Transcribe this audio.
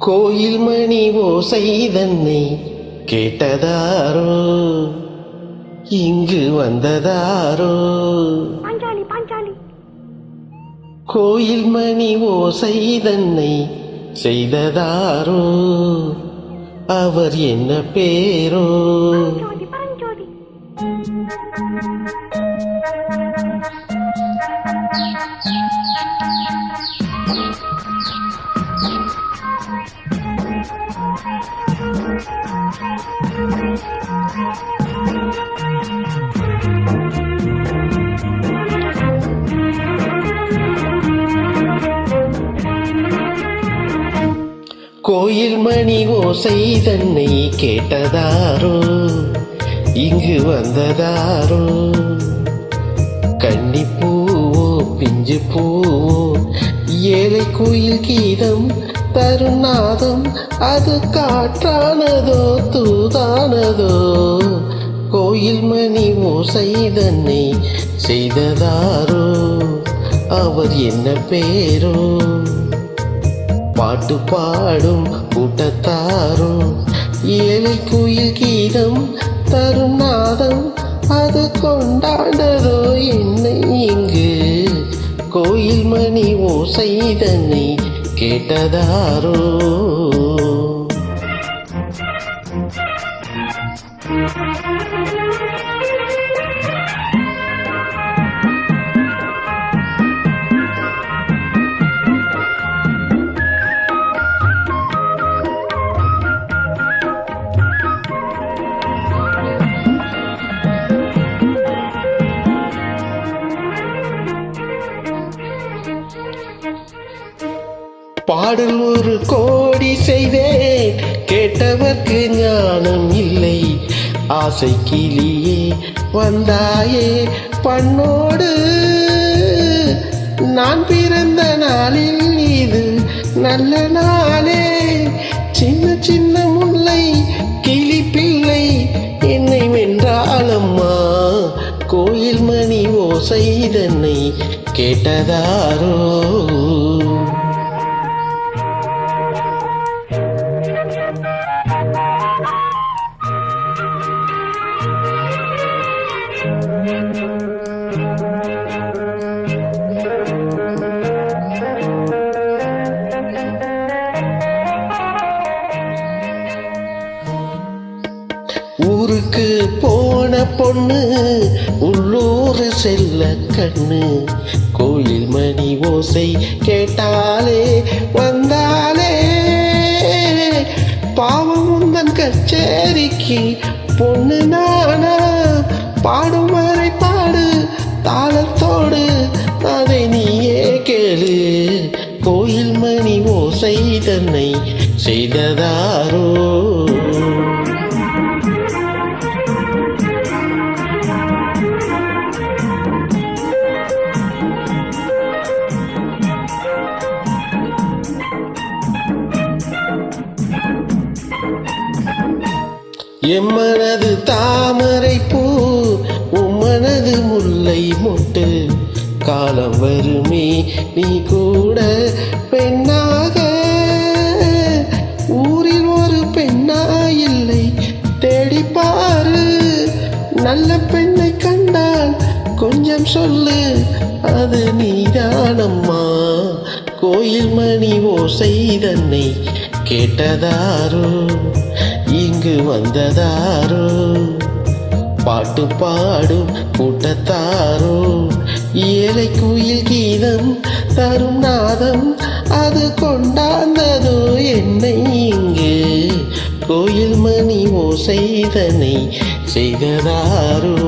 கோயில் மணி ஓசை தன்னை கேட்டதாரோ, இங்கு வந்ததாரோ. கோயில் மணி ஓசை தன்னை செய்ததாரோ, அவர் என்ன பேரோ. கோயில் மணி ஓசை தன்னை கேட்டதாரோ, இங்கு வந்ததாரோ. கன்னிப்பூவோ பிஞ்சு பூவோ, ஏழை கோயில் கீதம் தரும் நாதம், அது காற்றானதோ தூதானதோ. கோயில் மணி ஓசை தன்னை செய்ததாரோ, அவர் என்ன பேரோ. பாட்டு பாடும் கூட்டத்தாரும், ஏழை கோயில் கீதம் தரும் நாதம், அது கொண்டாண்டதோ என்னை இங்கு. கோயில் மணி ஓசை தன்னை கேட்டதாரோ. பாடல் ஒரு கோடி செய்தேன், கேட்டவர்க்கு ஞானம் இல்லை. ஆசை கிளியே வந்தாயே பண்ணோடு, நான் பிறந்த நாளில் இது நல்ல நாளே. சின்ன சின்ன முல்லை கிளி பிள்ளை என்னை வென்றாளம்மா. கோயில் மணி ஓசை தன்னை கேட்டதாரோ. ஊருக்கு போன பொண்ணு உள்ளூர் செல்ல கண்ணு, கோயில் மணி ஓசை கேட்டாலே வந்தாலே. பாவம் உந்தன் கச்சேரிக்கு பொண்ணு நானா, பாடும் வரை பாடு தாளத்தோடு, அதை நீயே கேளு. கோயில் மணி ஓசை தன்னை செய்ததாரோ. எம்மனது தாமரை பூ, உம்மனது முல்லை மொட்டு. காலம் வருமே நீ கூட பெண்ணாக, ஊரில் ஒரு பெண்ணா இல்லை தேடிப்பாரு. நல்ல பெண்ணை கண்டால் கொஞ்சம் சொல்லு, அது நீதானம்மா. கோயில் மணி ஓசை தன்னை கேட்டதாரோ, இங்கு வந்ததாரோ. பாட்டு பாடும் கூட்டத்தாரோ, ஏழை கோயில் கீதம் தரும் நாதம், அது கொண்டாந்ததோ என்னை இங்கு. கோயில் மணி ஓசை தன்னை செய்ததாரோ.